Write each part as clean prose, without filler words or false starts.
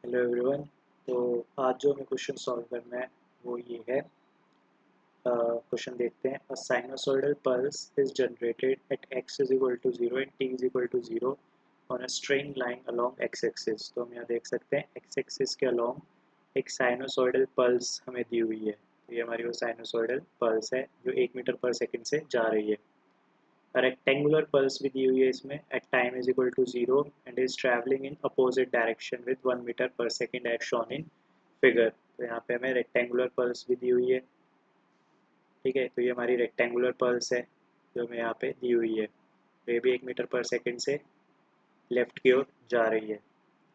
Hello everyone. तो आज जो हमें क्वेश्चन सॉल्व करना है वो ये है। क्वेश्चन देखते हैं। A sinusoidal pulse is generated at x is equal to 0 and t is equal to 0 on a straight line along x axis. तो हम यहाँ देख सकते हैं x एक्सिस के अलोंग एक साइनोसॉइडल पल्स हमें दी हुई है। तो ये हमारी वो साइनोसॉइडल पल्स है जो 1 मीटर पर सेकंड से जा रही है। रेक्टेंगुलर पल्स भी दी हुई है इसमें at time is equal to 0 and is travelling in opposite direction with 1 metre per second as shown in figure. तो यहाँ पे हमें रेक्टेंगुलर पल्स भी दी हुई है। ठीक है, तो ये हमारी रेक्टेंगुलर पल्स है जो हमें यहाँ पे दी हुई है। तो ये भी 1 मीटर पर सेकेंड से लेफ्ट की ओर जा रही है।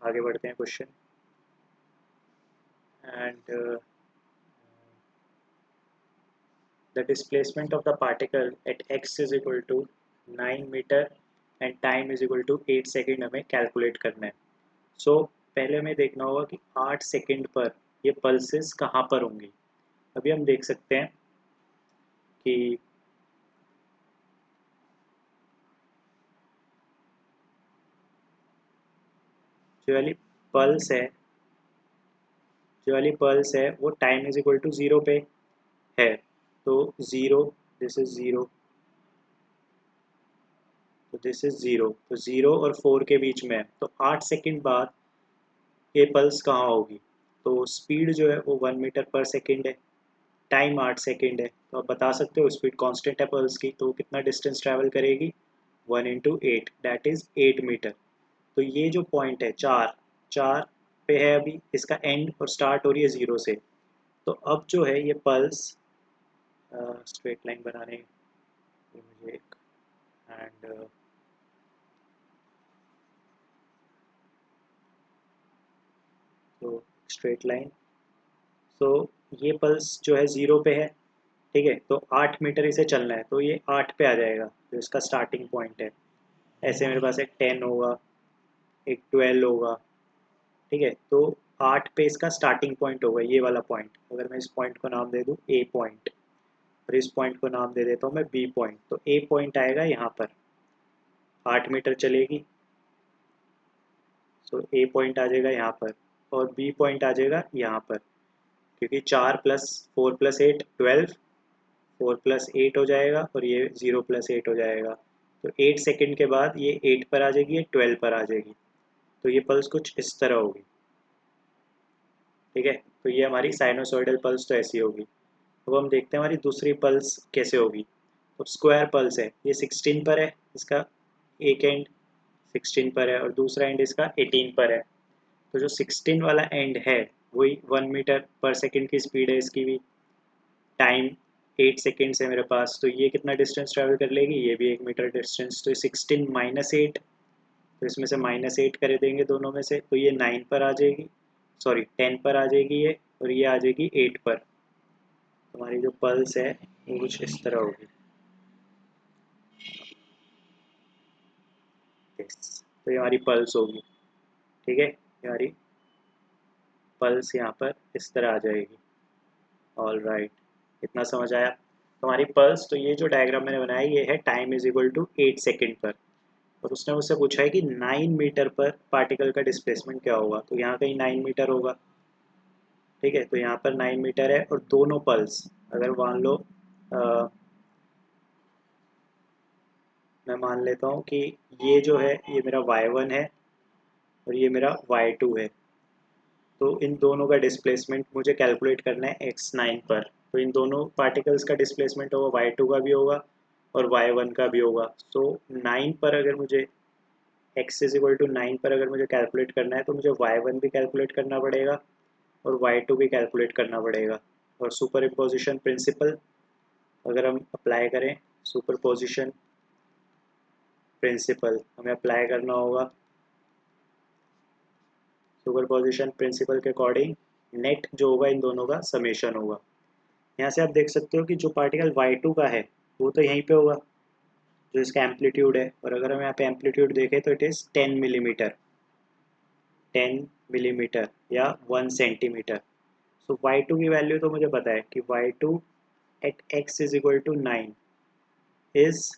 आगे बढ़ते हैं question. And the displacement of the particle at x is equal to 9 metre and time is equal to 8 second हमें कैलकुलेट करना है। सो पहले हमें देखना होगा कि 8 सेकेंड पर ये पल्सेस कहाँ पर होंगी। अभी हम देख सकते हैं कि जो वाली पल्स है जो वाली पल्स है वो टाइम इज इक्वल टू 0 पे है। तो 0, दिस इज 0, तो दिस इज 0, तो 0 और 4 के बीच में है। तो 8 सेकेंड बाद ये पल्स कहाँ होगी। तो स्पीड जो है वो 1 मीटर पर सेकेंड है, टाइम 8 सेकेंड है। तो आप बता सकते हो स्पीड कांस्टेंट है पल्स की, तो कितना डिस्टेंस ट्रैवल करेगी 1 इंटू 8 दैट इज़ 8 मीटर। तो ये जो पॉइंट है 4 4 पे है, अभी इसका एंड और स्टार्ट हो रही है 0 से। तो अब जो है ये पल्स स्ट्रेट लाइन बनाने मुझे एक एंड तो स्ट्रेट लाइन। तो ये पल्स जो है 0 पे है। ठीक है, तो 8 मीटर इसे चलना है तो ये 8 पे आ जाएगा जो इसका स्टार्टिंग पॉइंट है। ऐसे मेरे पास एक 10 होगा, एक 12 होगा। ठीक है, तो 8 पे इसका स्टार्टिंग पॉइंट होगा ये वाला पॉइंट। अगर मैं इस पॉइंट को नाम दे दूँ ए पॉइंट और इस पॉइंट को नाम दे देता हूँ मैं बी पॉइंट, तो ए पॉइंट आएगा यहाँ पर, 8 मीटर चलेगी। सो ए पॉइंट आ जाएगा यहाँ पर और बी पॉइंट आ जाएगा यहाँ पर, क्योंकि 4 प्लस 4 प्लस 8 12, 4 प्लस 8 हो जाएगा और ये 0 प्लस 8 हो जाएगा। तो 8 सेकेंड के बाद ये 8 पर आ जाएगी, ये 12 पर आ जाएगी। तो ये पल्स कुछ इस तरह होगी। ठीक है, तो ये हमारी साइनोसॉइडल पल्स तो ऐसी होगी। अब हम देखते हैं हमारी दूसरी पल्स कैसे होगी। तो स्क्वायर पल्स है, ये 16 पर है, इसका एक एंड 16 पर है और दूसरा एंड इसका 18 पर है। तो जो 16 वाला एंड है वही 1 मीटर पर सेकेंड की स्पीड है इसकी भी, टाइम 8 सेकेंड्स है मेरे पास। तो ये कितना डिस्टेंस ट्रैवल कर लेगी, ये भी 1 मीटर डिस्टेंस। तो 16 माइनस 8, तो इसमें से माइनस 8 कर देंगे दोनों में से, तो ये 9 पर आ जाएगी, सॉरी 10 पर आ जाएगी ये, और ये आ जाएगी 8 पर। हमारी जो पल्स है वो कुछ इस तरह होगी। यस, तो ये हमारी पल्स होगी। ठीक है, ये हमारी पल्स यहाँ पर इस तरह आ जाएगी। ऑल राइट, इतना समझ आया। तो हमारी पल्स, तो ये जो डायग्राम मैंने बनाया ये है time is equal to 8 second पर। और उसने मुझसे पूछा है कि 9 मीटर पर पार्टिकल का डिस्प्लेसमेंट क्या होगा। तो यहाँ कहीं 9 मीटर होगा। ठीक है, तो यहाँ पर 9 मीटर है और दोनों पल्स, अगर मान लो मैं मान लेता हूँ कि ये जो है ये मेरा y1 है और ये मेरा y2 है। तो इन दोनों का डिस्प्लेसमेंट मुझे कैलकुलेट करना है x9 पर। तो इन दोनों पार्टिकल्स का डिस्प्लेसमेंट होगा, y2 का भी होगा और y1 का भी होगा। सो 9 पर अगर मुझे x इज इक्वल टू 9 पर अगर मुझे कैलकुलेट करना है तो मुझे y1 भी कैलकुलेट करना पड़ेगा और y2 भी कैलकुलेट करना पड़ेगा। और सुपर इम्पोजिशन प्रिंसिपल अगर हम अप्लाई करें, सुपर पोजिशन प्रिंसिपल हमें अप्लाई करना होगा। सुपरपोजिशन प्रिंसिपल के अकॉर्डिंग नेट जो होगा इन दोनों का समेशन होगा। यहाँ से आप देख सकते हो कि जो पार्टिकल y2 का है वो तो यहीं पे होगा जो इसका एम्पलीट्यूड है। और अगर हम यहाँ पे एम्पलीट्यूड देखें तो इट इज़ 10 मिलीमीटर, 10 मिलीमीटर या 1 सेंटीमीटर। सो y2 की वैल्यू तो मुझे पता है कि y2 at x is equal to 9 is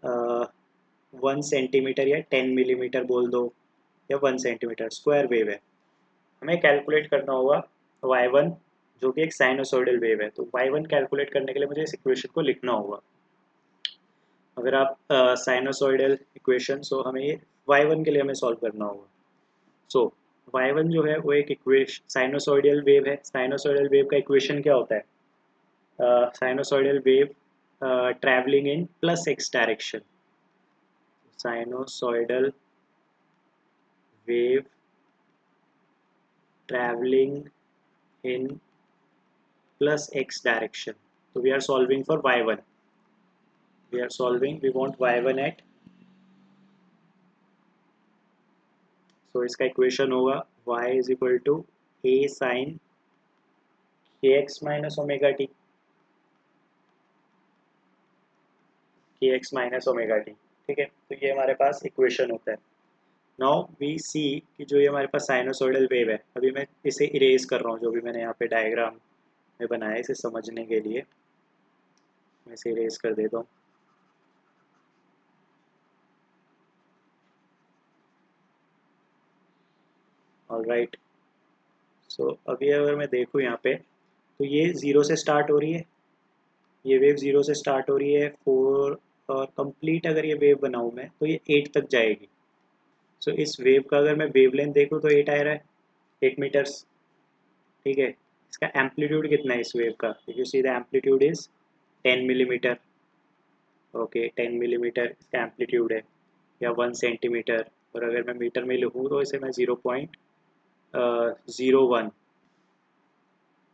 1 centimetre या 10 मिलीमीटर बोल दो या 1 सेंटीमीटर स्क्वायर वेव है। हमें कैलकुलेट करना होगा y1 जो कि एक साइनोसॉइडल वेव है। तो y1 कैलकुलेट करने के लिए मुझे इस इक्वेशन को लिखना होगा। अगर आप साइनोसॉइडल इक्वेशन, सो हमें ये y1 के लिए हमें सॉल्व करना होगा। सो y1 जो है वो एक इक्वेशन साइनोसॉइडल वेव है। साइनोसॉइडल वेव का इक्वेशन क्या होता है? Sinusoidal wave travelling in plus x direction. Sinusoidal wave traveling in plus x direction. So we are solving for y1. We want y1 at, so इसका equation होगा y is equal to a sin kx minus omega t, kx minus omega t। ठीक है, तो ये हमारे पास equation होता है। Now we सी कि जो ये हमारे पास साइनोसॉइडल वेव है, अभी मैं इसे इरेज कर रहा हूँ, जो भी मैंने यहाँ पे डायग्राम में बनाया है इसे समझने के लिए मैं इसे इरेज कर देता हूँ। ऑलराइट, सो अभी अगर मैं देखूँ यहाँ पे, तो ये ज़ीरो से स्टार्ट हो रही है, ये वेव ज़ीरो से स्टार्ट हो रही है 4, और कंप्लीट अगर ये वेव बनाऊँ मैं तो ये 8 तक जाएगी। सो इस वेव का अगर मैं वेवलेंथ देखूँ तो 8 आ रहा है, 8 मीटर्स। ठीक है, इसका एम्पलीट्यूड कितना है इस वेव का? If you see the amplitude is 10 millimetre. Okay, 10 millimetre इसका एम्पलीट्यूड है, या 1 सेंटीमीटर। और अगर मैं मीटर में लिखूँ तो इसे मैं 0.01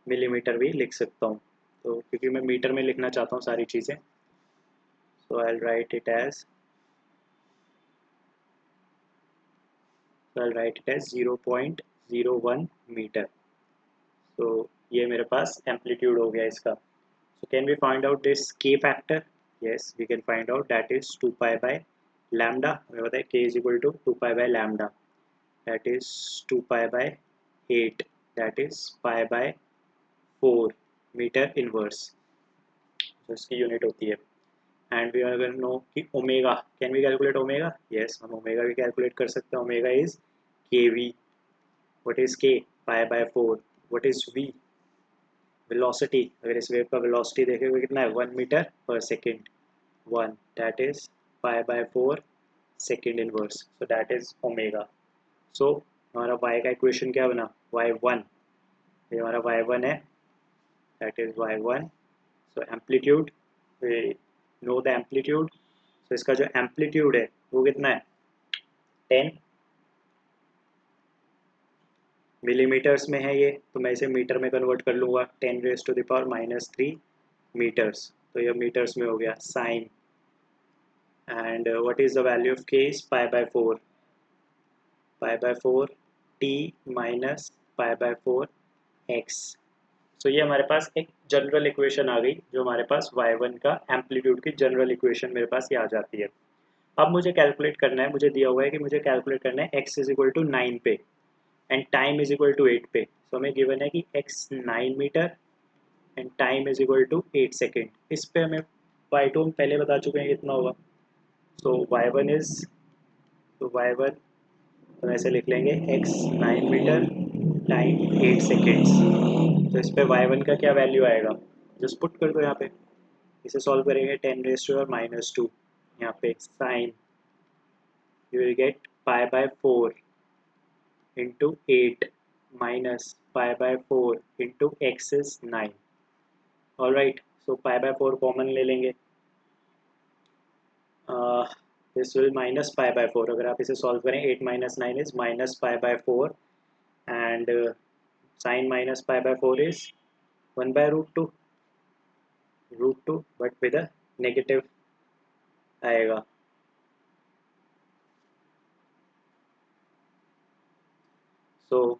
मिलीमीटर भी लिख सकता हूँ। तो क्योंकि मैं मीटर में लिखना चाहता हूँ सारी चीज़ें, so I'll write it as 0.01 metre. तो ये मेरे पास एम्पलीट्यूड हो गया इसका। So can we find out this k factor? Yes, we can find out, that is 2 pi by lambda। हमें पता है k is equal to 2 pi by lambda, that is 2 pi by 8, that is pi by 4 metre inverse, तो इसकी unit होती है। And we are know कि omega, can we calculate omega? Yes, हम omega भी कैलकुलेट कर सकते हैं। Omega is K V. What is K? Pi by 4। What is V? Velocity. अगर इस वेव का वेलोसिटी देखेंगे कितना है? 1 metre per second, 1, that is pi by 4 second inverse, so that is omega. So हमारा y का इक्वेशन क्या बना? y1, ये हमारा y1 है, that is y1। So amplitude, know the amplitude, तो इसका जो एम्पलीट्यूड है वो कितना है? 10 मिलीमीटर्स में है ये, तो मैं इसे मीटर में कन्वर्ट कर लूँगा, 10⁻³ मीटर्स। तो ये मीटर्स में हो गया sine. And what is the value of K? Is pi by 4, pi by 4 T minus pi by 4 X. So ये हमारे पास एक जनरल इक्वेशन आ गई, जो हमारे पास y1 का एम्पलीट्यूड की जनरल इक्वेशन मेरे पास ये आ जाती है। अब मुझे कैलकुलेट करना है, मुझे दिया हुआ है कि मुझे कैलकुलेट करना है x इज इक्वल टू 9 पे and time is equal to 8 पे। सो हमें गिवन है कि x 9 metre and time is equal to 8 second. इस पे हमें y2 हम पहले बता चुके हैं कितना होगा। सो y1 इज, तो y1 तो ऐसे लिख लेंगे x 9 मीटर टाइम 8 सेकेंड्स। तो इस पे y1 का क्या वैल्यू आएगा? जस्ट पुट कर दो यहाँ पे, इसे सॉल्व करेंगे 10⁻⁻², यहाँ पे sign, you will get pi by 4 into 8 minus pi by 4 into x is 9। Alright, so pi by 4 common ले लेंगे, this will minus pi by 4। अगर आप इसे सॉल्व करें 8 minus 9 is minus pi by 4 and sin minus pi by 4 is 1 by root 2 but with a negative आएगा। So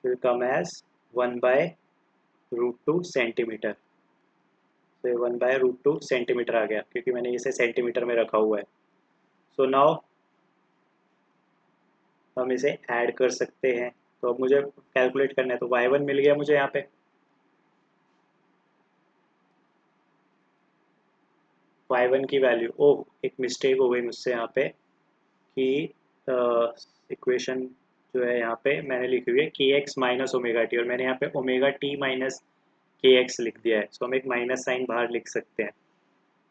will come as 1 by root 2 centimetre. तो ये 1/√2 centimetre आ गया, क्योंकि मैंने इसे सेंटीमीटर में रखा हुआ है। सो नाउ हम इसे ऐड कर सकते हैं। तो अब मुझे कैलकुलेट करना है, तो y1 मिल गया मुझे यहाँ पे, y1 की वैल्यू, ओह एक मिस्टेक हो गई मुझसे यहाँ पे कि इक्वेशन जो है यहाँ पे मैंने लिखी हुई है के एक्स माइनस ओमेगा टी, और मैंने यहाँ पे ओमेगा टी माइनस के एक्स लिख दिया है। सो हम एक माइनस साइन बाहर लिख सकते हैं,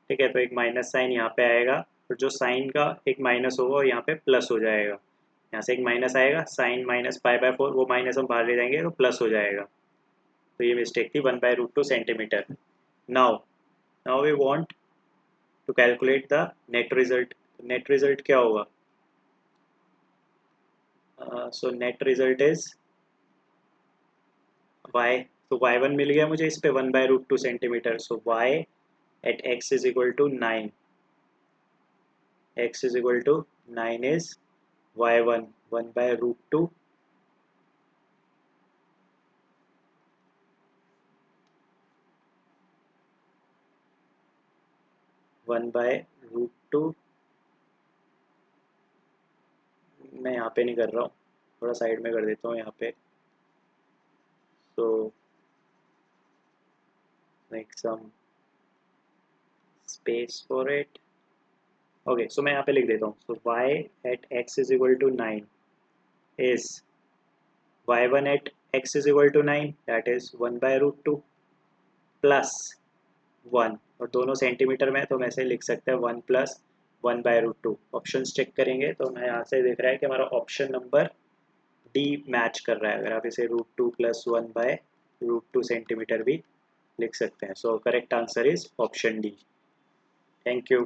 ठीक है। तो एक माइनस साइन यहाँ पे आएगा, और जो साइन का एक माइनस होगा वो यहाँ पे प्लस हो जाएगा। यहाँ से एक माइनस आएगा, साइन माइनस पाई/4, वो माइनस हम बाहर ले जाएंगे तो प्लस हो जाएगा। तो ये मिस्टेक थी, 1/√2 centimetre. Now now we want to calculate the net result. Net result क्या होगा? So net result is y, तो y1 मिल गया मुझे इस पे 1/√2 centimetre. So y at x is equal to 9, x is equal to 9 is y1 1/√2 1/√2। मैं यहाँ पे नहीं कर रहा हूँ, थोड़ा साइड में कर देता हूँ यहाँ पे। So make some space for it. Okay, so मैं यहाँ पे लिख देता हूँ। So y at x is equal to 9 is y1 at x is equal to 9, that is 1/√2 plus 1, और दोनों सेंटीमीटर में तो हम ऐसे लिख सकते हैं 1 प्लस 1/√2। ऑप्शंस चेक करेंगे तो हमें यहाँ से दिख रहा है कि हमारा ऑप्शन नंबर डी मैच कर रहा है। अगर आप इसे √2 प्लस 1/√2 सेंटीमीटर भी लिख सकते हैं। So correct answer is option D. Thank you.